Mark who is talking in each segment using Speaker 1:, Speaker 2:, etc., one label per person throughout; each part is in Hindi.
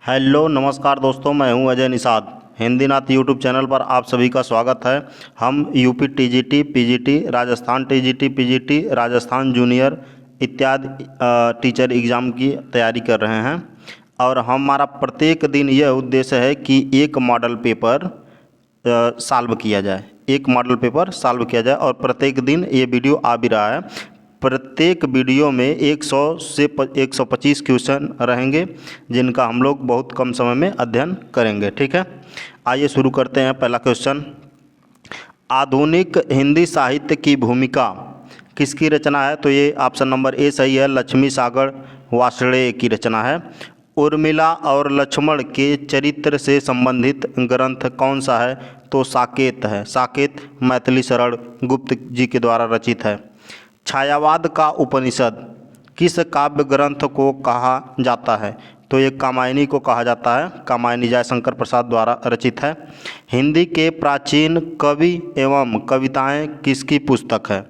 Speaker 1: हेलो नमस्कार दोस्तों, मैं हूं अजय निषाद। हिंदी नाथ यूट्यूब चैनल पर आप सभी का स्वागत है। हम UP TGT, PGT, Rajasthan TGT, PGT, Rajasthan junior इत्यादि टीचर एग्ज़ाम की तैयारी कर रहे हैं और हमारा प्रत्येक दिन यह उद्देश्य है कि एक मॉडल पेपर सॉल्व किया जाए, एक मॉडल पेपर सॉल्व किया जाए। और प्रत्येक दिन ये वीडियो आ भी रहा है। प्रत्येक वीडियो में 100 से 125 क्वेश्चन रहेंगे जिनका हम लोग बहुत कम समय में अध्ययन करेंगे। ठीक है, आइए शुरू करते हैं। पहला क्वेश्चन, आधुनिक हिंदी साहित्य की भूमिका किसकी रचना है? तो ये ऑप्शन नंबर ए सही है, लक्ष्मी सागर वार्ष्णेय की रचना है। उर्मिला और लक्ष्मण के चरित्र से संबंधित ग्रंथ कौन सा है? तो साकेत है। साकेत मैथिली शरण गुप्त जी के द्वारा रचित है। छायावाद का उपनिषद किस काव्य ग्रंथ को कहा जाता है? तो ये कामायनी को कहा जाता है। कामायनी जयशंकर प्रसाद द्वारा रचित है। हिंदी के प्राचीन कवि एवं कविताएं किसकी पुस्तक है?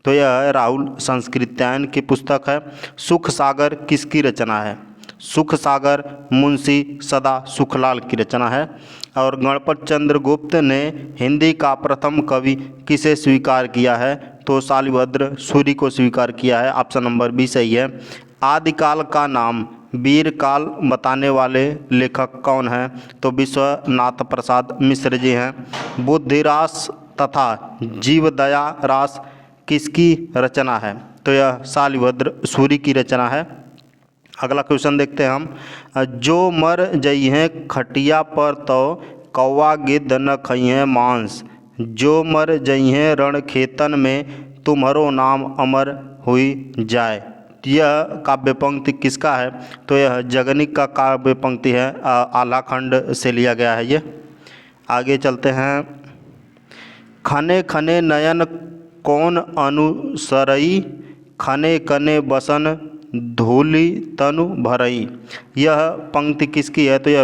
Speaker 1: तो यह राहुल संस्कृत्यायन की पुस्तक है। सुख सागर किसकी रचना है? सुख सागर मुंशी सदा सुखलाल की रचना है। और गणपत चंद्र गुप्त ने हिंदी का प्रथम कवि किसे स्वीकार किया है? तो शालिभद्र सूरी को स्वीकार किया है। ऑप्शन नंबर बी सही है। आदिकाल का नाम वीर काल बताने वाले लेखक कौन हैं? तो विश्वनाथ प्रसाद मिश्र जी हैं। बुद्धिरास तथा जीवदया रास किसकी रचना है? तो यह शालिभद्र सूरी की रचना है। अगला क्वेश्चन देखते हैं हम। जो मर जइहें खटिया पर तो कौवा गिद्ध न खइहें मांस, जो मर जइहें रण खेतन में तुम्हारो नाम अमर हुई जाए। यह काव्य पंक्ति किसका है? तो यह जगनिक का काव्य पंक्ति है। आलाखंड से लिया गया है ये। आगे चलते हैं। खने खने नयन कौन अनुसरई, खने कने बसन धूलि तनु भरई। यह पंक्ति किसकी है? तो यह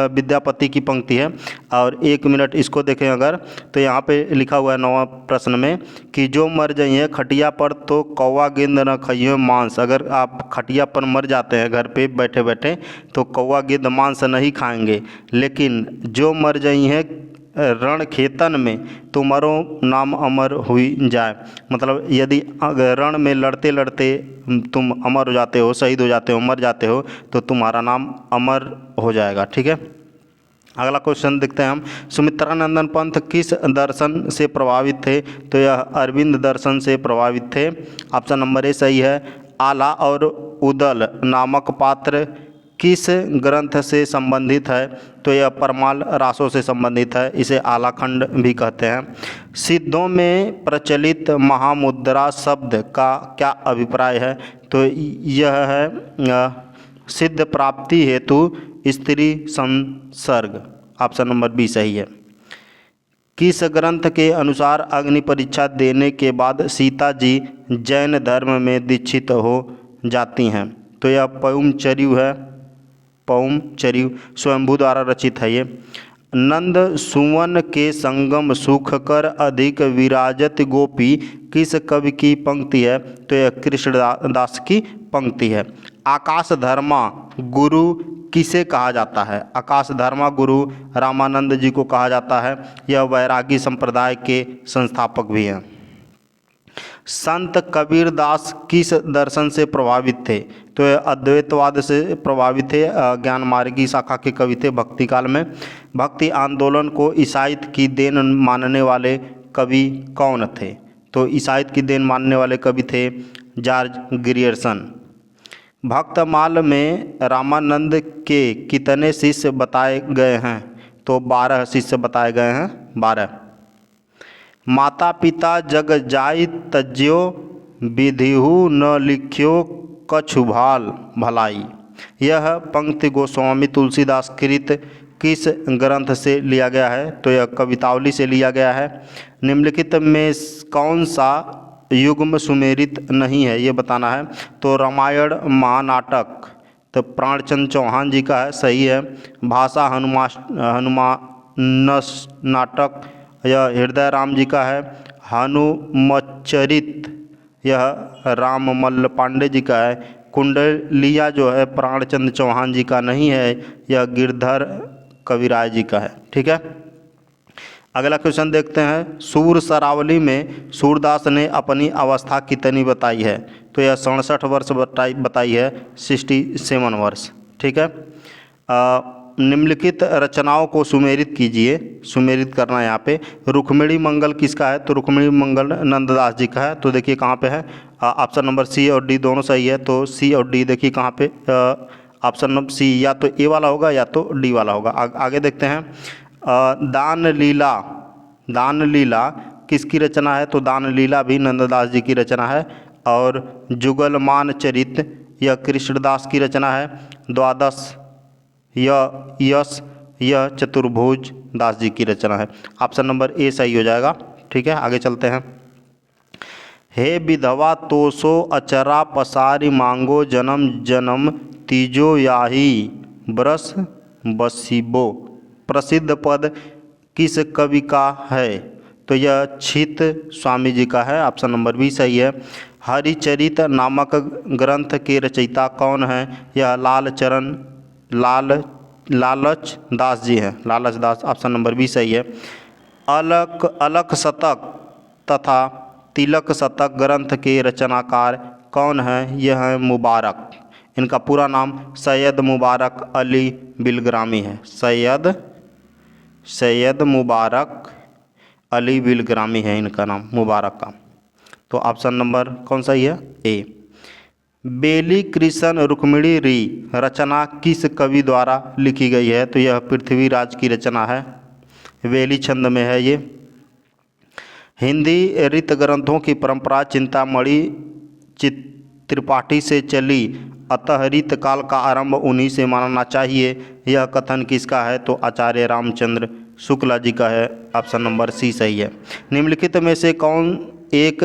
Speaker 1: विद्यापति की पंक्ति है। और 1 मिनट इसको देखें अगर, तो यहाँ पे लिखा हुआ है 9वां प्रश्न में कि जो मर जाइए खटिया पर तो कौवा गिद्ध न खाइए मांस। अगर आप खटिया पर मर जाते हैं घर पे बैठे बैठे तो कौवा गिद्ध मांस नहीं खाएंगे, लेकिन जो मर जाइए रण खेतन में तुम्हारो नाम अमर हुई जाए। मतलब यदि रण में लड़ते लड़ते तुम अमर हो जाते हो, शहीद हो जाते हो, मर जाते हो, तो तुम्हारा नाम अमर हो जाएगा। ठीक है, अगला क्वेश्चन देखते हैं हम। सुमित्रानंदन पंत किस दर्शन से प्रभावित थे? तो यह अरविंद दर्शन से प्रभावित थे। ऑप्शन नंबर ए सही है। आला और उदल नामक पात्र किस ग्रंथ से संबंधित है? तो यह परमाल रासों से संबंधित है। इसे आलाखंड भी कहते हैं। सिद्धों में प्रचलित महामुद्रा शब्द का क्या अभिप्राय है? तो यह है सिद्ध प्राप्ति हेतु स्त्री संसर्ग। ऑप्शन नंबर बी सही है। किस ग्रंथ के अनुसार अग्नि परीक्षा देने के बाद सीता जी जैन धर्म में दीक्षित हो जाती हैं? तो यह पौमचर्यु है। पौमचर्यु स्वयंभू द्वारा रचित है ये। नंद सुवन के संगम सुख कर अधिक विराजत गोपी किस कवि की पंक्ति है? तो यह कृष्णदास की पंक्ति है। आकाश धर्मा गुरु किसे कहा जाता है? आकाश धर्मा गुरु रामानंद जी को कहा जाता है। यह वैरागी संप्रदाय के संस्थापक भी हैं। संत कबीरदास किस दर्शन से प्रभावित थे? तो अद्वैतवाद से प्रभावित थे। ज्ञान मार्गी शाखा के कवि थे भक्ति काल में। भक्ति आंदोलन को ईसाईयत की देन मानने वाले कवि कौन थे? तो ईसाईयत की देन मानने वाले कवि थे जॉर्ज ग्रियर्सन। भक्तमाल में रामानंद के कितने शिष्य बताए गए हैं? तो 12 शिष्य बताए गए हैं। 12। माता पिता जग जाई तज्यो, विधिहु न लिख्यो कछु भाल भलाई। यह पंक्ति गोस्वामी तुलसीदास कृत किस ग्रंथ से लिया गया है? तो यह कवितावली से लिया गया है। निम्नलिखित में कौन सा युग्म सुमेरित नहीं है, ये बताना है। तो रामायण महानाटक तो प्राणचंद चौहान जी का है, सही है। भाषा हनुमानस नाटक यह हृदय राम जी का है। हनुमचरित यह राममल्ल पांडे जी का है। कुंडलिया जो है प्राणचंद्र चौहान जी का नहीं है, यह गिरधर कविराय जी का है। ठीक है, अगला क्वेश्चन देखते हैं। सूर सरावली में सूरदास ने अपनी अवस्था कितनी बताई है? तो यह 67 वर्ष बताई है, 67 वर्ष। ठीक है, निम्नलिखित रचनाओं को सुमेरित कीजिए। सुमेरित करना है यहाँ पे। रुक्मिणी मंगल किसका है? तो रुक्मिणी मंगल नंददास जी का है। तो देखिए कहाँ पे है, ऑप्शन नंबर सी और डी दोनों सही है। तो सी और डी देखिए कहाँ पे, ऑप्शन नंबर सी या तो ए वाला होगा या तो डी वाला होगा। आगे देखते हैं। दान लीला, दान लीला किसकी रचना है? तो दान लीला भी नंददास जी की रचना है। और जुगलमान चरित यह कृष्णदास की रचना है। द्वादश यह चतुर्भुज दास जी की रचना है। ऑप्शन नंबर ए सही हो जाएगा। ठीक है, आगे चलते हैं। हे विधवा तोसो अचरा पसारी मांगो जन्म जन्म तीजो याही बरस बसीबो। प्रसिद्ध पद किस कवि का है? तो यह छित स्वामी जी का है। ऑप्शन नंबर बी सही है। हरिचरित नामक ग्रंथ के रचयिता कौन है? यह लालच दास जी हैं। लालच दास, ऑप्शन नंबर बी सही है। अलख शतक तथा तिलक शतक ग्रंथ के रचनाकार कौन है? यह है मुबारक। इनका पूरा नाम सैयद मुबारक अली बिलग्रामी है। सैयद मुबारक अली बिलग्रामी है इनका नाम, मुबारक का। तो ऑप्शन नंबर कौन सा है? ए। बेली कृष्ण रुक्मिणी री रचना किस कवि द्वारा लिखी गई है? तो यह पृथ्वीराज की रचना है। वेली छंद में है ये। हिंदी रीत ग्रंथों की परंपरा चिंतामणि त्रिपाठी से चली, अतः रीत काल का आरंभ उन्हीं से मानना चाहिए। यह कथन किसका है? तो आचार्य रामचंद्र शुक्ला जी का है। ऑप्शन नंबर सी सही है। निम्नलिखित में से कौन एक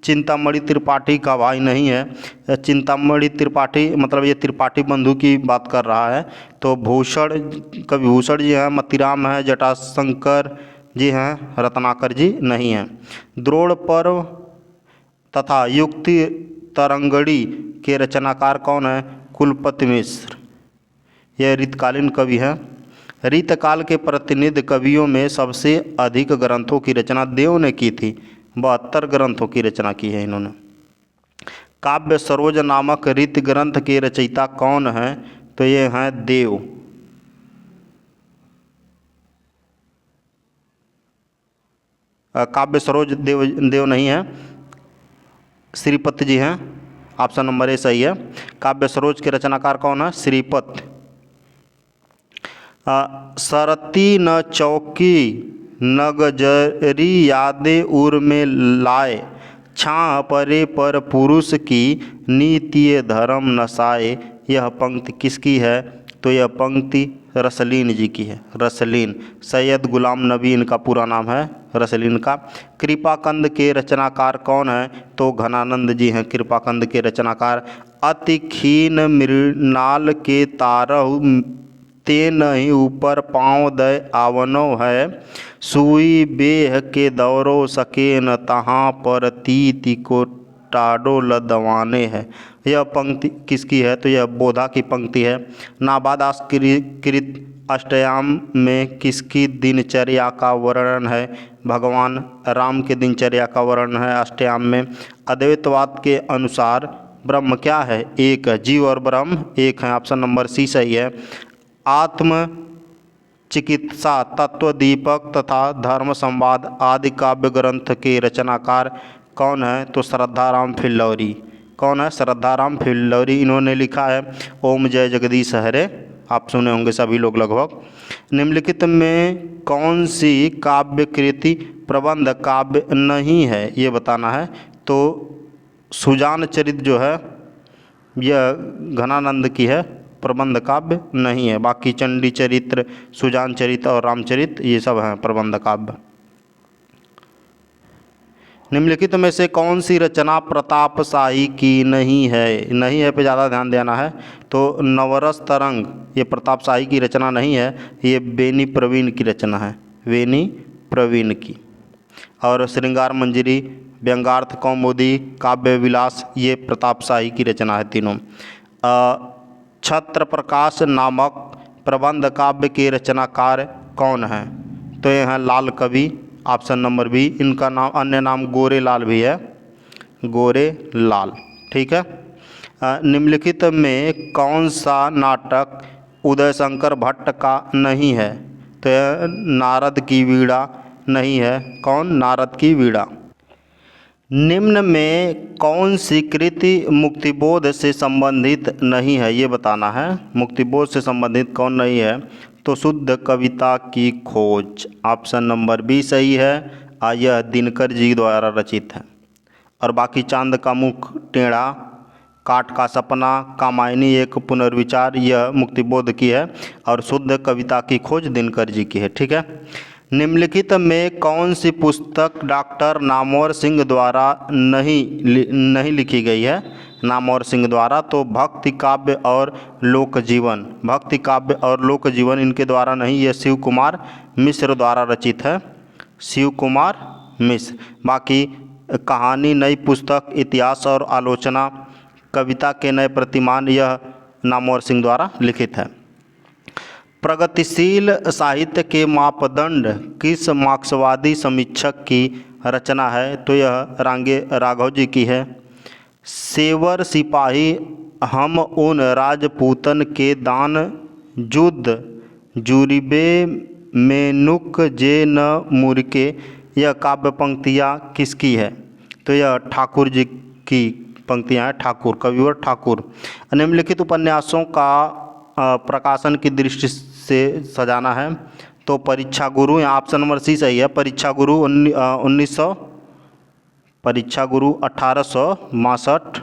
Speaker 1: चिंतामणि त्रिपाठी का भाई नहीं है? चिंतामणि त्रिपाठी मतलब ये त्रिपाठी बंधु की बात कर रहा है। तो भूषण, कवि भूषण जी हैं, मतिराम है, जटाशंकर जी हैं, रत्नाकर जी नहीं हैं। द्रोण पर्व तथा युक्ति तरंगड़ी के रचनाकार कौन है? कुलपति मिश्र, यह रीतकालीन कवि हैं। रीतकाल के प्रतिनिधि कवियों में सबसे अधिक ग्रंथों की रचना देव ने की थी। 72 ग्रंथों की रचना की है इन्होंने। काव्य सरोज नामक रीत ग्रंथ के रचयिता कौन है? तो ये हैं देव। काव्य सरोज देव नहीं है, श्रीपत जी हैं। ऑप्शन नंबर ए सही है। काव्य सरोज के रचनाकार कौन है? श्रीपत। सरती न चौकी नगजरी यादे उर में लाए, छाँ परे पर पुरुष की नीति धर्म नसाए। यह पंक्ति किसकी है? तो यह पंक्ति रसलीन जी की है। रसलीन, सैयद गुलाम नबी इनका पूरा नाम है, रसलीन का। कृपाकंद के रचनाकार कौन है? तो घनानंद जी हैं कृपाकंद के रचनाकार। अति क्षीण मृणाल के तारहु ते नहीं ऊपर पाँव दय आवनो है, सुई बेह के दौरो सके न तहाँ पर तीति को टाडो लदवाने है। यह पंक्ति किसकी है? तो यह बोधा की पंक्ति है। नाबादासकृत अष्टयाम में किसकी दिनचर्या का वर्णन है? भगवान राम के दिनचर्या का वर्णन है अष्टयाम में। अद्वैतवाद के अनुसार ब्रह्म क्या है? एक है। जीव और ब्रह्म एक है। ऑप्शन नंबर सी सही है। आत्म चिकित्सा, तत्व दीपक तथा धर्म संवाद आदि काव्य ग्रंथ के रचनाकार कौन है? तो श्रद्धाराम फिल्लौरी। कौन है? श्रद्धाराम फिल्लौरी। इन्होंने लिखा है ओम जय जगदीश हरे। आप सुने होंगे सभी लोग लगभग। निम्नलिखित में कौन सी काव्य कृति प्रबंध काव्य नहीं है, ये बताना है। तो सुजान चरित जो है यह घनानंद की है, प्रबंध काव्य नहीं है। बाकी चंडी चरित्र, सुजान चरित और रामचरित ये सब हैं प्रबंध काव्य। निम्नलिखित में से कौन सी रचना प्रताप शाही की नहीं है? नहीं है पे ज़्यादा ध्यान देना है। तो नवरस तरंग ये प्रताप शाही की रचना नहीं है, ये बेनी प्रवीण की रचना है, बेनी प्रवीण की। और श्रृंगार मंजरी व्यंग्यार्थ कौमुदी, काव्य विलास, ये प्रताप शाही की रचना है तीनों। छत्र प्रकाश नामक प्रबंध काव्य के रचनाकार कौन हैं? तो ये हैं लाल कवि, ऑप्शन नंबर बी। इनका नाम अन्य नाम गोरे लाल भी है, गोरे लाल। ठीक है। निम्नलिखित में कौन सा नाटक उदय शंकर भट्ट का नहीं है? तो यह नारद की वीणा नहीं है। कौन? नारद की वीणा। निम्न में कौन सी कृति मुक्तिबोध से संबंधित नहीं है? ये बताना है। मुक्तिबोध से संबंधित कौन नहीं है? तो शुद्ध कविता की खोज, ऑप्शन नंबर बी सही है। यह दिनकर जी द्वारा रचित है। और बाकी चांद का मुख टेढ़ा, काठ का सपना, कामायनी एक पुनर्विचार, यह मुक्तिबोध की है। और शुद्ध कविता की खोज दिनकर जी की है। ठीक है। निम्नलिखित में कौन सी पुस्तक डॉक्टर नामवर सिंह द्वारा नहीं लिखी गई है? नामवर सिंह द्वारा तो भक्ति काव्य और लोक जीवन, भक्ति काव्य और लोक जीवन इनके द्वारा नहीं, यह शिव कुमार मिश्र द्वारा रचित है, शिव कुमार मिश्र। बाकी कहानी नई पुस्तक, इतिहास और आलोचना, कविता के नए प्रतिमान, यह नामवर सिंह द्वारा लिखित है। प्रगतिशील साहित्य के मापदंड किस मार्क्सवादी समीक्षक की रचना है? तो यह रांगे राघव जी की है। सेवर सिपाही हम उन राजपूतन के दान जुद्ध जुरिबे मेनुक जे न मुरके, यह काव्य पंक्तियाँ किसकी है? तो यह ठाकुर जी की पंक्तियाँ हैं, ठाकुर, कविवर ठाकुर। निम्नलिखित उपन्यासों का प्रकाशन की दृष्टि से सजाना है। तो परीक्षा गुरु, यहाँ ऑप्शन नंबर सी सही है। परीक्षा गुरु 1862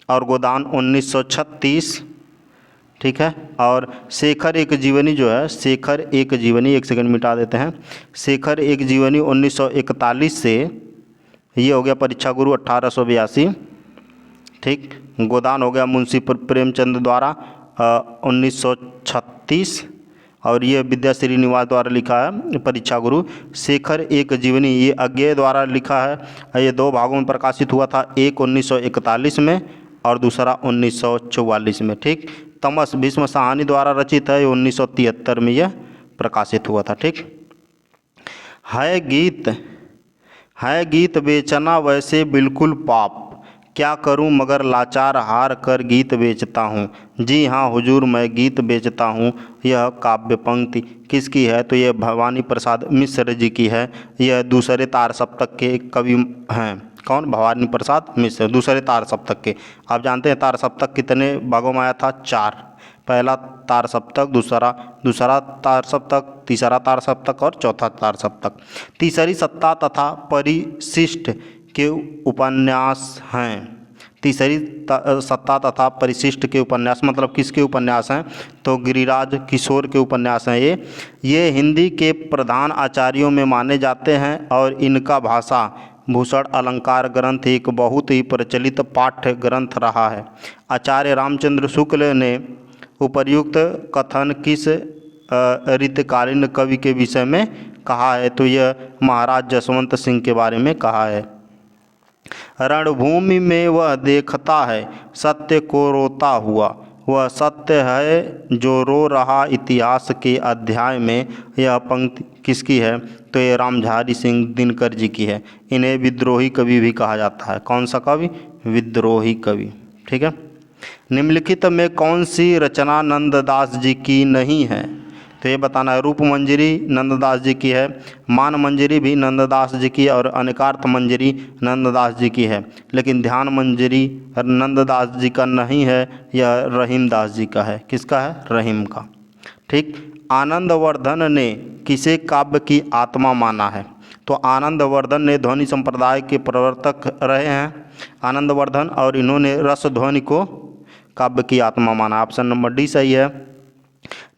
Speaker 1: और गोदान 1936। ठीक है। और शेखर एक जीवनी जो है, शेखर एक जीवनी, एक सेकंड मिटा देते हैं, शेखर एक जीवनी 1941 से, ये हो गया परीक्षा गुरु 1882। ठीक। गोदान हो गया मुंशी प्रेमचंद द्वारा 1936 और ये विद्या श्रीनिवास द्वारा लिखा है परीक्षा गुरु। शेखर एक जीवनी ये अज्ञेय द्वारा लिखा है। ये दो भागों में प्रकाशित हुआ था, एक 1941 में और दूसरा 1944 में। ठीक। तमस भीष्म साहनी द्वारा रचित है, 1973 में यह प्रकाशित हुआ था। ठीक। है गीत बेचना वैसे बिल्कुल पाप, क्या करूं मगर लाचार हार कर गीत बेचता हूं। जी हाँ हुजूर मैं गीत बेचता हूं। यह काव्य पंक्ति किसकी है? तो यह भवानी प्रसाद मिश्र जी की है। यह दूसरे तार सप्तक के कवि हैं। कौन? भवानी प्रसाद मिश्र, दूसरे तार सप्तक के। आप जानते हैं तार सप्तक कितने भागों में आया था? 4। पहला तार सप्तक, दूसरा तार सप्तक, तीसरा तार सप्तक और चौथा तार सप्तक। तीसरी सत्ता तथा परिशिष्ट के उपन्यास हैं। तीसरी सत्ता तथा परिशिष्ट के उपन्यास मतलब किसके उपन्यास हैं? तो गिरिराज किशोर के उपन्यास हैं ये हिंदी के प्रधान आचार्यों में माने जाते हैं और इनका भाषा भूषण अलंकार ग्रंथ एक बहुत ही प्रचलित पाठ्य ग्रंथ रहा है। आचार्य रामचंद्र शुक्ल ने उपर्युक्त कथन किस ऋतकालीन कवि के विषय में कहा है? तो यह महाराज जसवंत सिंह के बारे में कहा है। रणभूमि में वह देखता है सत्य को रोता हुआ, वह सत्य है जो रो रहा इतिहास के अध्याय में। यह पंक्ति किसकी है? तो ये रामझारी सिंह दिनकर जी की है। इन्हें विद्रोही कवि भी कहा जाता है। कौन सा कवि? विद्रोही कवि। ठीक है। निम्नलिखित में कौन सी रचना नंददास जी की नहीं है? तो ये बताना है। रूप मंजरी नंददास जी की है, मान मंजरी भी नंददास जी की है और अनेकार्थ मंजरी नंददास जी की है। लेकिन ध्यान मंजरी नंददास जी का नहीं है, यह रहीमदास जी का है। किसका है? रहीम का। ठीक। आनंदवर्धन ने किसे काव्य की आत्मा माना है? तो आनंदवर्धन ने ध्वनि संप्रदाय के प्रवर्तक रहे हैं आनंदवर्धन, और इन्होंने रस ध्वनि को काव्य की आत्मा माना। ऑप्शन नंबर डी सही है।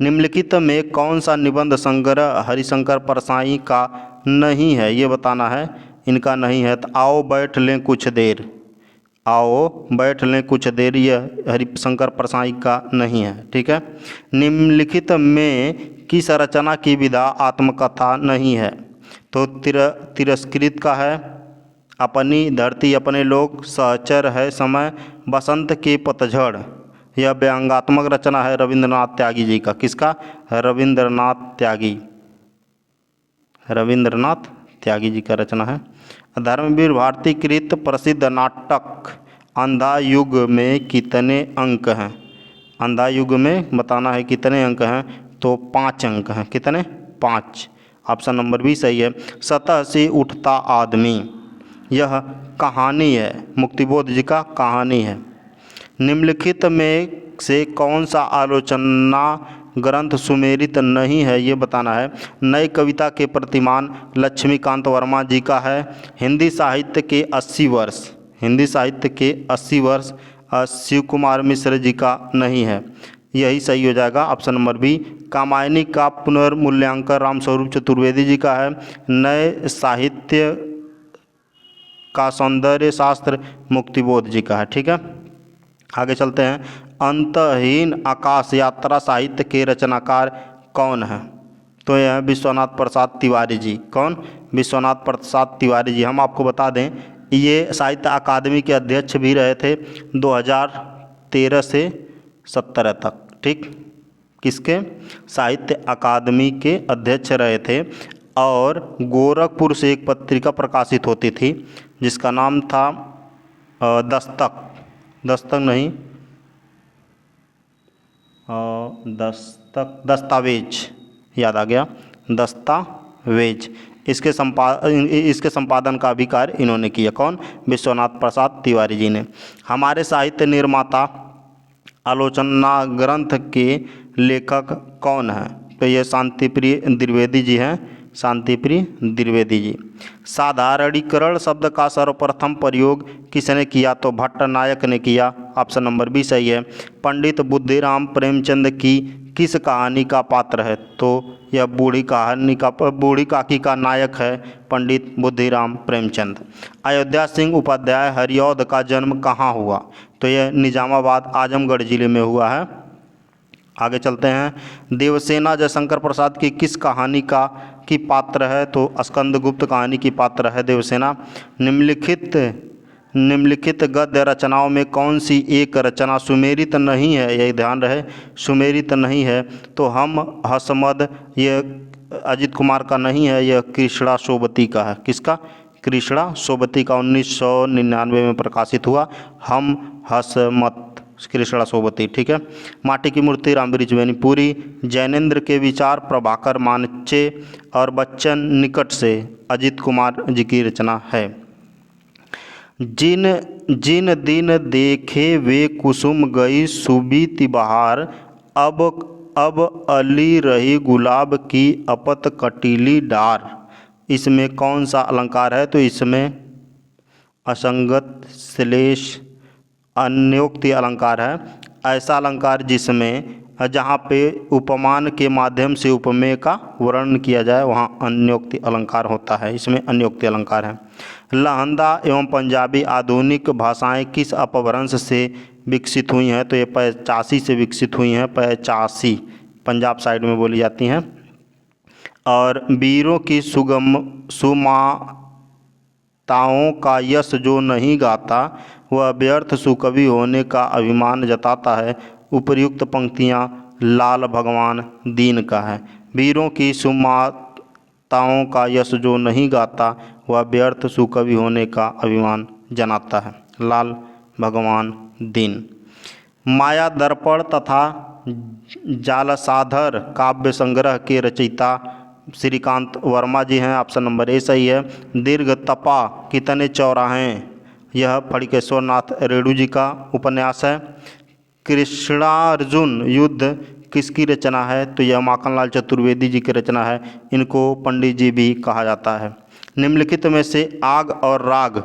Speaker 1: निम्नलिखित में कौन सा निबंध संग्रह हरिशंकर परसाई का नहीं है? ये बताना है। इनका नहीं है। तो आओ बैठ लें कुछ देर, आओ बैठ लें कुछ देर, यह हरिशंकर परसाई का नहीं है। ठीक है। निम्नलिखित में किस रचना की विधा आत्मकथा नहीं है? तो तिरस्कृत का है, अपनी धरती अपने लोग, सहचर है समय, बसंत के पतझड़। यह व्यंग्यात्मक रचना है रविंद्रनाथ त्यागी जी का। किसका? रविंद्रनाथ त्यागी जी का रचना है। धर्मवीर भारती कृत प्रसिद्ध नाटक अंधा युग में कितने अंक हैं? अंधा युग में बताना है कितने अंक हैं, तो 5 अंक हैं। कितने? 5। ऑप्शन नंबर बी सही है। सतह से उठता आदमी, यह कहानी है, मुक्तिबोध जी का कहानी है। निम्नलिखित में से कौन सा आलोचना ग्रंथ सुमेरित नहीं है, ये बताना है। नई कविता के प्रतिमान लक्ष्मीकांत वर्मा जी का है। हिंदी साहित्य के 80 वर्ष शिव कुमार मिश्र जी का नहीं है। यही सही हो जाएगा, ऑप्शन नंबर बी। कामायनी का पुनर्मूल्यांकन रामस्वरूप चतुर्वेदी जी का है। नए साहित्य का सौंदर्य शास्त्र मुक्तिबोध जी का है। ठीक है, आगे चलते हैं। अंतहीन आकाश यात्रा साहित्य के रचनाकार कौन है? तो यह है विश्वनाथ प्रसाद तिवारी जी। कौन? विश्वनाथ प्रसाद तिवारी जी। हम आपको बता दें, ये साहित्य अकादमी के अध्यक्ष भी रहे थे 2013 से 17 तक। ठीक, किसके? साहित्य अकादमी के अध्यक्ष रहे थे। और गोरखपुर से एक पत्रिका प्रकाशित होती थी जिसका नाम था दस्तावेज। याद आ गया, दस्तावेज। इसके संपादन का भी कार्य इन्होंने किया। कौन? विश्वनाथ प्रसाद तिवारी जी ने। हमारे साहित्य निर्माता आलोचना ग्रंथ के लेखक कौन है? तो ये शांतिप्रिय द्विवेदी जी हैं। शांतिप्रिय द्विवेदी जी। साधारणीकरण शब्द का सर्वप्रथम प्रयोग किसने किया? तो भट्टनायक ने किया। ऑप्शन नंबर बी सही है। पंडित बुद्धिराम प्रेमचंद की किस कहानी का पात्र है? तो यह बूढ़ी काकी का नायक है पंडित बुद्धिराम प्रेमचंद। अयोध्या सिंह उपाध्याय हरिऔध का जन्म कहाँ हुआ? तो यह निजामाबाद आजमगढ़ जिले में हुआ है। आगे चलते हैं। देवसेना जयशंकर प्रसाद की किस कहानी की पात्र है? तो स्कंदगुप्त कहानी की पात्र है देवसेना। निम्नलिखित गद्य रचनाओं में कौन सी एक रचना सुमेरित नहीं है? यह ध्यान रहे, सुमेरित नहीं है। तो हम हसमद, यह अजित कुमार का नहीं है, यह कृष्णा सोबती का है। किसका? कृष्णा सोबती का 1999 में प्रकाशित हुआ हम हसमत, कृष्णा सोबती। ठीक है। माटी की मूर्ति रामबीर मैनीपुरी। जैनेन्द्र के विचार प्रभाकर मानचे और बच्चन निकट से अजित कुमार जी की रचना है। जिन दिन देखे वे कुसुम गई सुबीती बहार, अब अली रही गुलाब की अपत कटीली डार। इसमें कौन सा अलंकार है? तो इसमें असंगत श्लेष अन्योक्ति अलंकार है। ऐसा अलंकार जिसमें जहाँ पे उपमान के माध्यम से उपमेय का वर्णन किया जाए वहाँ अन्योक्ति अलंकार होता है। इसमें अन्योक्ति अलंकार है। लहंदा एवं पंजाबी आधुनिक भाषाएं किस अपभ्रंश से विकसित हुई हैं? तो ये 85 से विकसित हुई हैं। 85 पंजाब साइड में बोली जाती हैं। और वीरों की सुमाताओं का यश जो नहीं गाता वह व्यर्थ सुकवि होने का अभिमान जताता है। उपर्युक्त पंक्तियाँ लाल भगवान दीन का है। वीरों की सुमाताओं का यश जो नहीं गाता वह व्यर्थ सुकवि होने का अभिमान जनाता है। लाल भगवान दीन। माया दर्पण तथा जालसाधर काव्य संग्रह के रचयिता श्रीकांत वर्मा जी हैं। ऑप्शन नंबर ए सही है। दीर्घ तपा कितने चौराहे, यह फणिकेश्वर नाथ रेणु जी का उपन्यास है। कृष्णार्जुन युद्ध किसकी रचना है? तो यह माखनलाल चतुर्वेदी जी की रचना है। इनको पंडित जी भी कहा जाता है। निम्नलिखित में से आग और राग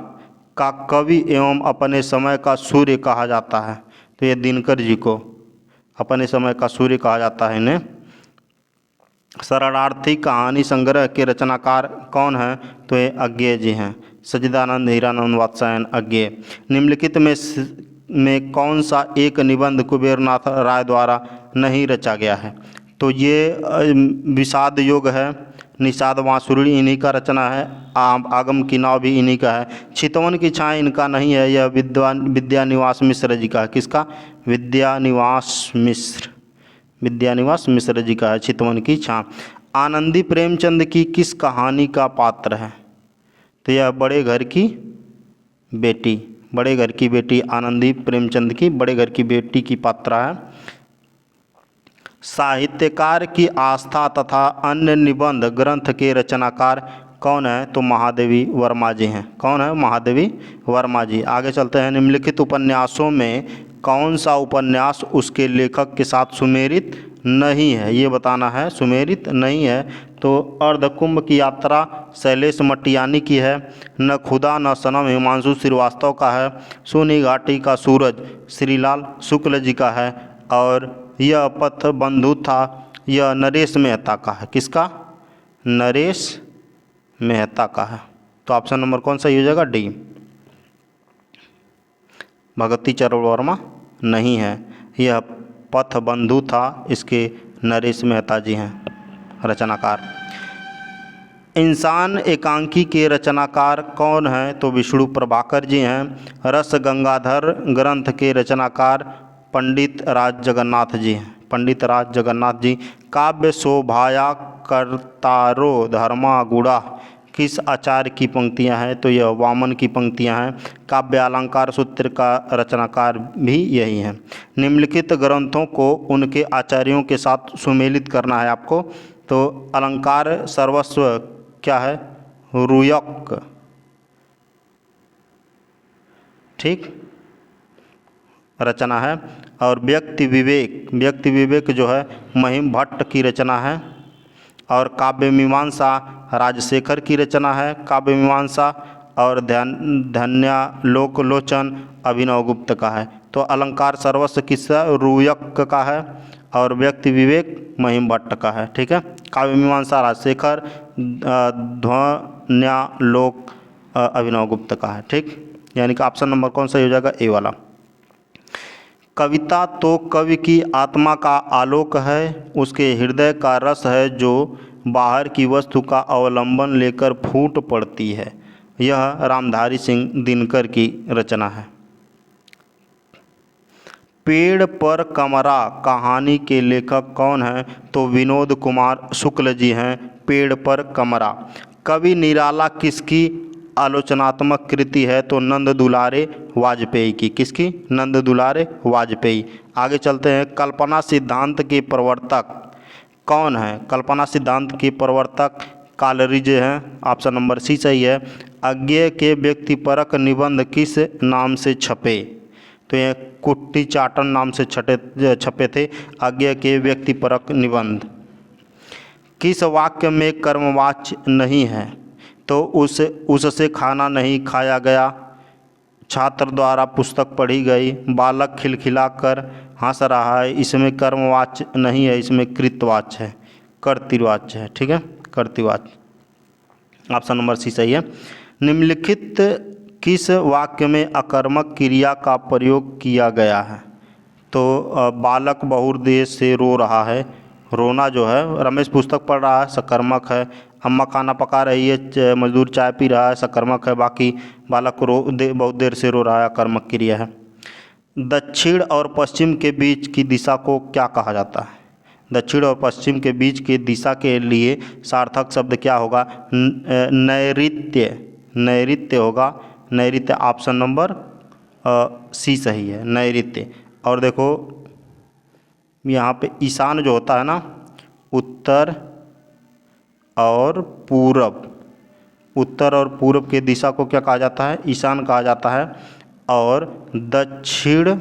Speaker 1: का कवि एवं अपने समय का सूर्य कहा जाता है? तो यह दिनकर जी को अपने समय का सूर्य कहा जाता है इन्हें। शरणार्थी कहानी संग्रह के रचनाकार कौन हैं? तो ये अज्ञेय जी हैं। सच्चिदानंद हीरानंद वात्स्यायन अज्ञेय। निम्नलिखित में कौन सा एक निबंध कुबेरनाथ राय द्वारा नहीं रचा गया है? तो ये विषाद योग है। निषाद बांसुरी इन्हीं का रचना है। आगम की नाव भी इन्हीं का है। चितवन की छाया इनका नहीं है, यह विद्यानिवास मिश्र जी का है। किसका? विद्यानिवास मिश्र जी का है चितवन की छाया। आनंदी प्रेमचंद की किस कहानी का पात्र है? तो यह बड़े घर की बेटी आनंदी प्रेमचंद की बड़े घर की बेटी की पात्रा है। साहित्यकार की आस्था तथा अन्य निबंध ग्रंथ के रचनाकार कौन है? तो महादेवी वर्मा जी हैं। कौन है? महादेवी वर्मा जी। आगे चलते हैं। निम्नलिखित उपन्यासों में कौन सा उपन्यास उसके लेखक के साथ सुमेलित नहीं है? ये बताना है, सुमेलित नहीं है। तो अर्धकुंभ की यात्रा शैलेश मटियानी की है। न खुदा न सनम हिमांशु श्रीवास्तव का है। सोनी घाटी का सूरज श्रीलाल शुक्ल जी का है। और यह पथ बंधु था, यह नरेश मेहता का है। किसका? नरेश मेहता का है। तो ऑप्शन नंबर कौन सा हो जाएगा? डी। भगवती चरण वर्मा नहीं है, यह पथ बंधु था, इसके नरेश मेहता जी हैं रचनाकार। इंसान एकांकी के रचनाकार कौन हैं? तो विष्णु प्रभाकर जी हैं। रस गंगाधर ग्रंथ के रचनाकार पंडित राज जगन्नाथ जी हैं। पंडित राज जगन्नाथ जी। काव्य शोभाया करतारो धर्मा गुड़ा किस आचार्य की पंक्तियां हैं? तो यह वामन की पंक्तियां हैं। काव्य अलंकार सूत्र का रचनाकार भी यही हैं। निम्नलिखित ग्रंथों को उनके आचार्यों के साथ सुमेलित करना है आपको। तो अलंकार सर्वस्व क्या है? रुयक, ठीक, रचना है। और व्यक्ति विवेक जो है महिम भट्ट की रचना है। और काव्य मीमांसा राजशेखर की रचना है, काव्य मीमांसा। और धन्यालोकलोचन अभिनव गुप्त का है। तो अलंकार सर्वस्व किसका? रुयक का है। और व्यक्ति विवेक महिम भट्ट का है, ठीक है। काव्य मीमांसा राजशेखर, ध्यानलोक अभिनव गुप्त का है, ठीक। यानी कि ऑप्शन नंबर कौन सा हो जाएगा? ए वाला। कविता तो कवि की आत्मा का आलोक है, उसके हृदय का रस है जो बाहर की वस्तु का अवलंबन लेकर फूट पड़ती है। यह रामधारी सिंह दिनकर की रचना है। पेड़ पर कमरा कहानी के लेखक कौन हैं? तो विनोद कुमार शुक्ल जी हैं। पेड़ पर कमरा। कवि निराला किसकी आलोचनात्मक कृति है? तो नंद दुलारे वाजपेयी की। किसकी? नंद दुलारे वाजपेयी। आगे चलते हैं। कल्पना सिद्धांत के प्रवर्तक कौन है? कल्पना सिद्धांत के प्रवर्तक कालरिज हैं। ऑप्शन नंबर सी सही है। अज्ञेय के व्यक्तिपरक निबंध किस नाम से छपे? तो ये कुट्टी चाटन नाम से छपे थे अज्ञेय के व्यक्तिपरक निबंध। किस वाक्य में कर्मवाच्य नहीं है? तो उससे खाना नहीं खाया गया, छात्र द्वारा पुस्तक पढ़ी गई, बालक खिलखिलाकर हंस रहा है, इसमें कर्मवाच्य नहीं है, इसमें कृतवाच्य है, कर्तृवाच्य है, ठीक है, कर्तृवाच्य। ऑप्शन नंबर सी सही है। निम्नलिखित किस वाक्य में अकर्मक क्रिया का प्रयोग किया गया है? तो बालक बहुत देर से रो रहा है। रोना जो है, रमेश पुस्तक पढ़ रहा है, सकर्मक है। अम्मा खाना पका रही है, मजदूर चाय पी रहा है, सकर्मक है। बाकी बालक बहुत देर से रो रहा है, अकर्मक क्रिया है। दक्षिण और पश्चिम के बीच की दिशा को क्या कहा जाता है? दक्षिण और पश्चिम के बीच की दिशा के लिए सार्थक शब्द क्या होगा? नैऋत्य। नैऋत्य होगा। नैऋत्य ऑप्शन नंबर सी सही है, नैऋत्य। और देखो यहाँ पे ईशान जो होता है ना, उत्तर और पूरब, उत्तर और पूरब के दिशा को क्या कहा जाता है? ईशान कहा जाता है। और दक्षिण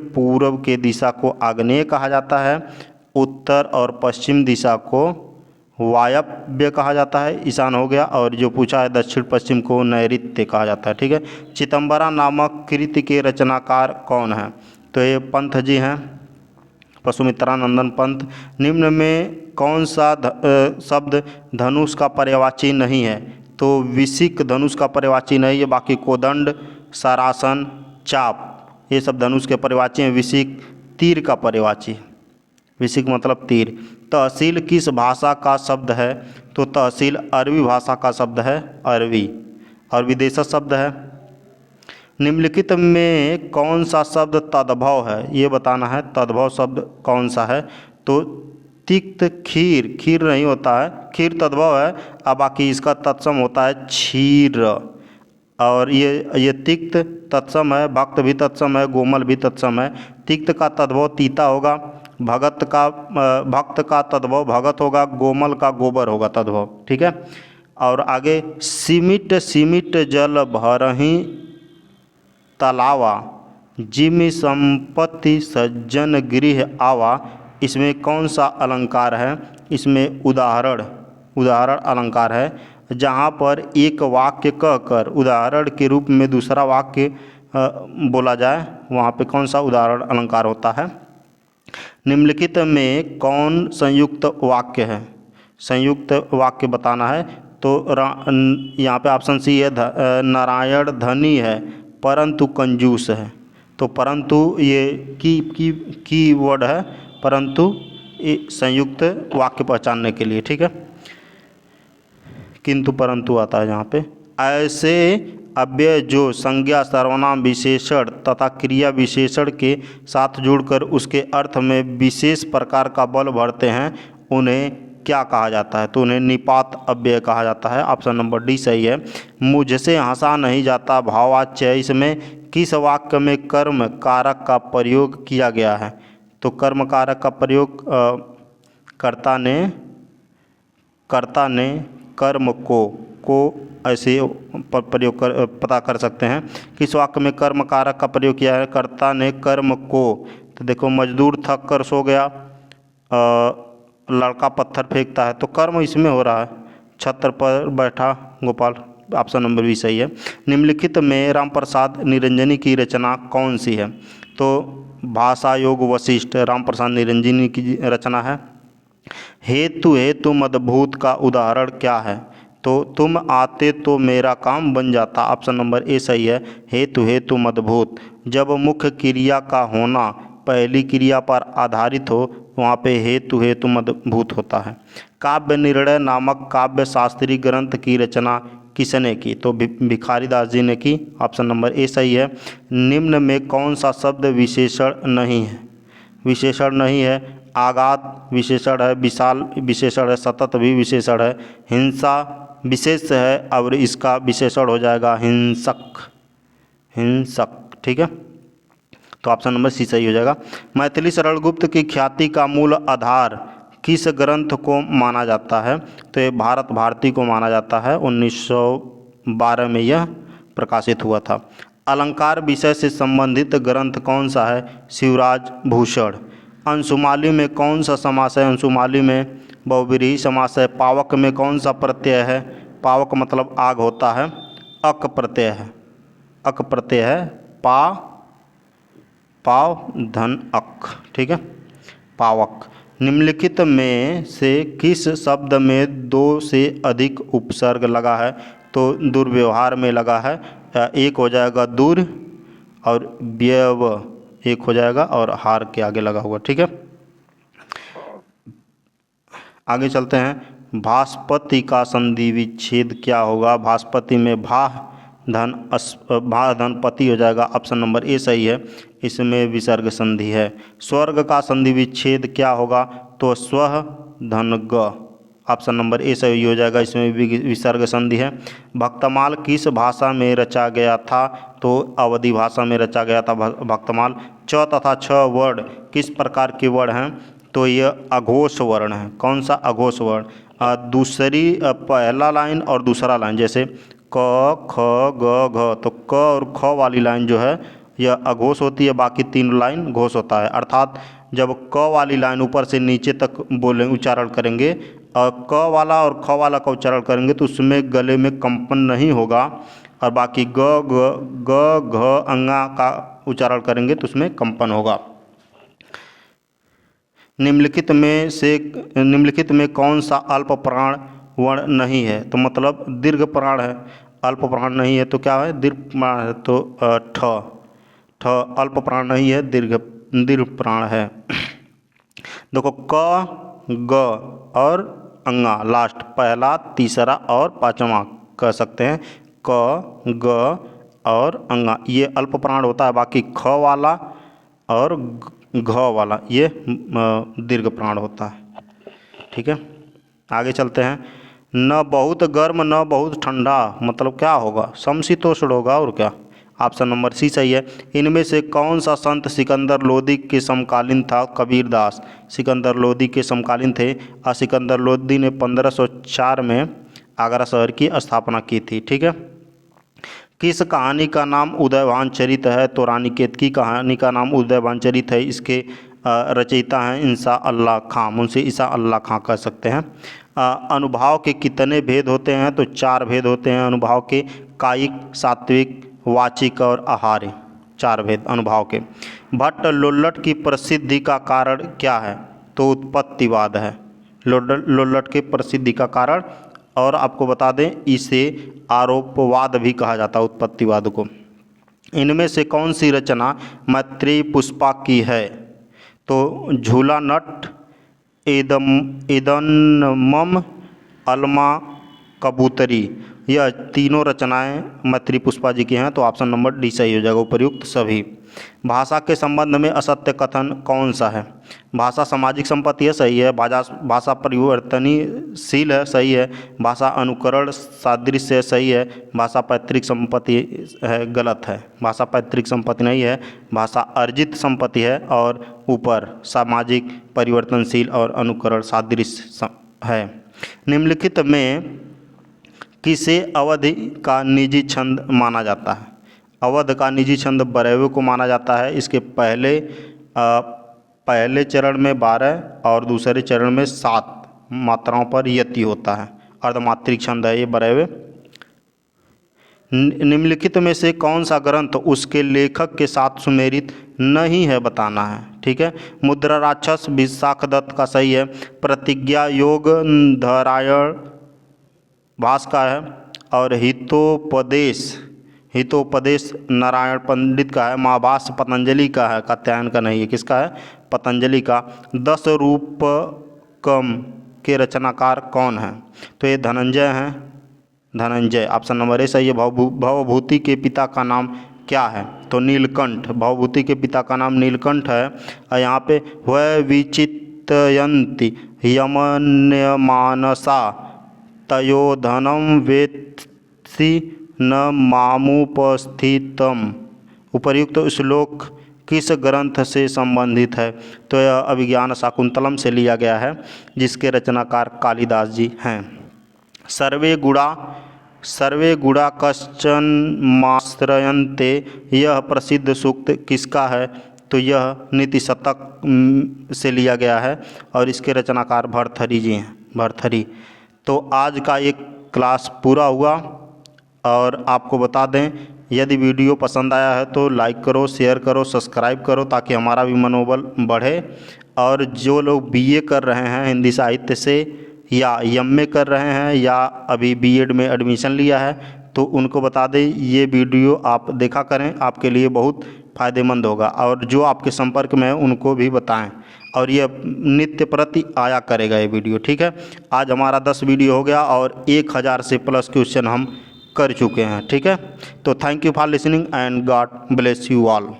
Speaker 1: पूरब के दिशा को आग्नेय कहा जाता है। उत्तर और पश्चिम दिशा को वायव्य कहा जाता है, ईशान हो गया। और जो पूछा है दक्षिण पश्चिम को नैऋत्य कहा जाता है, ठीक है। चिदंबरा नामक कृति के रचनाकार कौन है? तो ये पंत जी हैं, पशुमित्रानंदन पंत। निम्न में कौन सा शब्द धनुष का पर्यायवाची नहीं है? तो विशिक धनुष का पर्यायवाची नहीं है। बाकी कोदंड, सरासन, चाप ये सब धनुष के पर्यायवाची हैं। विशिक तीर का पर्यायवाची है। विसिक मतलब तीर। तहसील किस भाषा का शब्द है? तो तहसील अरबी भाषा का शब्द है, अरबी, और विदेशज शब्द है। निम्नलिखित में कौन सा शब्द तद्भव है? ये बताना है तद्भव शब्द कौन सा है। तो तिक्त खीर, खीर नहीं होता है, खीर तद्भव है, अब बाकी इसका तत्सम होता है क्षीर। और ये तिक्त तत्सम है, भक्त भी तत्सम है, गोमल भी तत्सम है। तिक्त का तद्भव तीता होगा, भक्त का तद्भव भगत होगा, गोमल का गोबर होगा तद्भव, ठीक है। और आगे सिमिट सिमिट जल भरही तलावा, जिमि संपत्ति सज्जन गृह आवा, इसमें कौन सा अलंकार है? इसमें उदाहरण अलंकार है। जहाँ पर एक वाक्य कहकर उदाहरण के रूप में दूसरा वाक्य बोला जाए, वहाँ पे कौन सा उदाहरण अलंकार होता है? निम्नलिखित में कौन संयुक्त वाक्य है? संयुक्त वाक्य बताना है। तो यहाँ पे ऑप्शन सी है, नारायण धनी है परंतु कंजूस है। तो परंतु ये की वर्ड है, परंतु ये संयुक्त वाक्य पहचानने के लिए, ठीक है। किंतु परंतु आता है यहाँ पे। ऐसे अव्यय जो संज्ञा सर्वनाम विशेषण तथा क्रिया विशेषण के साथ जुड़कर उसके अर्थ में विशेष प्रकार का बल भरते हैं, उन्हें क्या कहा जाता है? तो उन्हें निपात अव्यय कहा जाता है। ऑप्शन नंबर डी सही है। मुझसे हंसा नहीं जाता भाववाच्य, इसमें किस वाक्य में कर्म कारक का प्रयोग किया गया है? तो कर्म कारक का प्रयोग कर्ता ने कर्म को ऐसे प्रयोग पता कर सकते हैं। किस वाक्य में कर्म कारक का प्रयोग किया है? कर्ता ने कर्म को। तो देखो, मजदूर थक कर सो गया, लड़का पत्थर फेंकता है, तो कर्म इसमें हो रहा है। छत्र पर बैठा गोपाल, ऑप्शन नंबर भी सही है। निम्नलिखित में रामप्रसाद निरंजनी की रचना कौन सी है? तो भाषा योग वशिष्ठ रामप्रसाद निरंजनी की रचना है। हेतु हेतु मदभूत का उदाहरण क्या है? तो तुम आते तो मेरा काम बन जाता, ऑप्शन नंबर ए सही है। हेतु हेतु मदभूत, जब मुख्य क्रिया का होना पहली क्रिया पर आधारित हो, वहाँ पे हेतु हेतु मदभूत होता है। काव्य निर्णय नामक काव्य शास्त्रीय ग्रंथ की रचना किसने की? तो भिखारी दास जी ने की, ऑप्शन नंबर ए सही है। निम्न में कौन सा शब्द विशेषण नहीं है? विशेषण नहीं है। आगात विशेषण है, विशाल विशेषण है, सतत भी विशेषण है, हिंसा विशेष है और इसका विशेषण हो जाएगा हिंसक, ठीक है। तो ऑप्शन नंबर सी सही हो जाएगा। मैथिली शरण गुप्त की ख्याति का मूल आधार किस ग्रंथ को माना जाता है? तो ये भारत भारती को माना जाता है, 1912 में यह प्रकाशित हुआ था। अलंकार विषय से संबंधित ग्रंथ कौन सा है? शिवराज भूषण। अंशुमाली में कौन सा समास है? अंशुमाली में बहुव्रीहि समास है। पावक में कौन सा प्रत्यय है? पावक मतलब आग होता है, अक प्रत्यय है, अक प्रत्यय है, पाव धन अक, ठीक है, पावक। निम्नलिखित में से किस शब्द में दो से अधिक उपसर्ग लगा है? तो दुर्व्यवहार में लगा है, एक हो जाएगा दूर और व्यव एक हो जाएगा और हार के आगे लगा हुआ, ठीक है। आगे चलते हैं। भास्पति का संधि विच्छेद क्या होगा? भास्पति में भा धन पति हो जाएगा, ऑप्शन नंबर ए सही है, इसमें विसर्ग संधि है। स्वर्ग का संधि विच्छेद क्या होगा? तो स्व धन ग, ऑप्शन नंबर ए सही हो जाएगा, इसमें विसर्ग संधि है। भक्तमाल किस भाषा में रचा गया था? तो अवधी भाषा में रचा गया था भक्तमाल। च तथा छ वर्ण किस प्रकार के वर्ण हैं? तो यह अघोष वर्ण है। कौन सा अघोष वर्ण? दूसरी पहला लाइन और दूसरा लाइन, जैसे क ख ग घ, तो क और ख वाली लाइन जो है यह अघोष होती है, बाकी तीन लाइन घोष होता है। अर्थात जब क वाली लाइन ऊपर से नीचे तक बोले उच्चारण करेंगे और क वाला और ख वाला का उच्चारण करेंगे तो उसमें गले में कंपन नहीं होगा, और बाकी ग घ अंगा का उच्चारण करेंगे तो उसमें कंपन होगा। निम्नलिखित में कौन सा अल्प प्राण वर्ण नहीं है? तो मतलब दीर्घ प्राण है, अल्प प्राण नहीं है, तो क्या है? दीर्घ प्राण है, तो ठ अल्प प्राण नहीं है, दीर्घ प्राण है। देखो क, ग और अंगा लास्ट, पहला, तीसरा और पांचवा कह सकते हैं। क, ग और अंगा ये अल्प प्राण होता है, बाकी ख वाला और घ वाला ये दीर्घ प्राण होता है। ठीक है, आगे चलते हैं। न बहुत गर्म न बहुत ठंडा, मतलब क्या होगा? समशीतोष्ण होगा, और क्या? ऑप्शन नंबर सी सही है। इनमें से कौन सा संत सिकंदर लोदी के समकालीन था? कबीरदास सिकंदर लोदी के समकालीन थे और सिकंदर लोदी ने 1504 में आगरा शहर की स्थापना की थी। ठीक है, किस कहानी का नाम उदयभान चरित है? तो रानीखेत की कहानी का नाम उदयभान चरित है। इसके रचयिता हैं इंसा अल्लाह खां, मुंशी ईसा अल्लाह खां कह सकते हैं। अनुभाव के कितने भेद होते हैं? तो 4 भेद होते हैं अनुभाव के, कायिक, सात्विक, वाचिक और आहार्य, 4 भेद अनुभाव के। भट्ट लोल्लट की प्रसिद्धि का कारण क्या है? तो उत्पत्तिवाद है लोल्लट के प्रसिद्धि का कारण। और आपको बता दें इसे आरोपवाद भी कहा जाता है, उत्पत्तिवाद को। इनमें से कौन सी रचना मैत्रेयी पुष्पा की है? तो झूला नट, इदन्नम, अलमा, कबूतरी, यह तीनों रचनाएं मैत्रेयी पुष्पा जी की हैं। तो ऑप्शन नंबर डी सही हो जाएगा, उपर्युक्त सभी। भाषा के संबंध में असत्य कथन कौन सा है? भाषा सामाजिक संपत्ति है, सही है। भाषा परिवर्तनशील है, सही है। भाषा अनुकरण सादृश्य है, सही है। भाषा पैतृक संपत्ति है, गलत है। भाषा पैतृक संपत्ति नहीं है, भाषा अर्जित संपत्ति है। और ऊपर सामाजिक परिवर्तनशील और अनुकरण सादृश्य है। निम्नलिखित में किसे अवधि का निजी छंद माना जाता है? अवध का निजी छंद बरेवे को माना जाता है। इसके पहले चरण में 12 और दूसरे चरण में 7 मात्राओं पर यति होता है। अर्धमात्रिक छंद है ये बरेवे। निम्नलिखित में से कौन सा ग्रंथ उसके लेखक के साथ सुमेलित नहीं है बताना है। ठीक है, मुद्रा राक्षस विशाख दत्त का सही है। प्रतिज्ञा योग धरायण भास का है। और हितोपदेश नारायण पंडित का है। महाभाष्य पतंजलि का है, कात्यायन का नहीं है। किसका है? पतंजलि का। 10 रूपकम के रचनाकार कौन है? तो ये धनंजय हैं, धनंजय। ऑप्शन नंबर ए सही है। भवभूति के पिता का नाम क्या है? तो नीलकंठ। भवभूति के पिता का नाम नीलकंठ है। और यहाँ पे वह विचितयन्ति यमन्यमानसा तयोधनम वेत्सि न मामुपस्थितम। उपर्युक्त श्लोक किस ग्रंथ से संबंधित है? तो यह अभिज्ञान शाकुंतलम से लिया गया है, जिसके रचनाकार कालिदास जी हैं। सर्वे गुणा कश्चन माश्रयन्ते, यह प्रसिद्ध सूक्त किसका है? तो यह नीति शतक से लिया गया है और इसके रचनाकार भर्तृहरि जी हैं, भर्तृहरि। तो आज का एक क्लास पूरा हुआ। और आपको बता दें, यदि वीडियो पसंद आया है तो लाइक करो, शेयर करो, सब्सक्राइब करो, ताकि हमारा भी मनोबल बढ़े। और जो लोग बीए कर रहे हैं हिंदी साहित्य से, या एमए कर रहे हैं, या अभी बीएड में एडमिशन लिया है, तो उनको बता दें ये वीडियो आप देखा करें, आपके लिए बहुत फ़ायदेमंद होगा। और जो आपके संपर्क में है उनको भी बताएं। और ये नित्य प्रति आया करेगा ये वीडियो। ठीक है, आज हमारा 10 वीडियो हो गया और 1000 से प्लस क्वेश्चन हम कर चुके हैं। ठीक है, तो thank you for listening and God bless you all.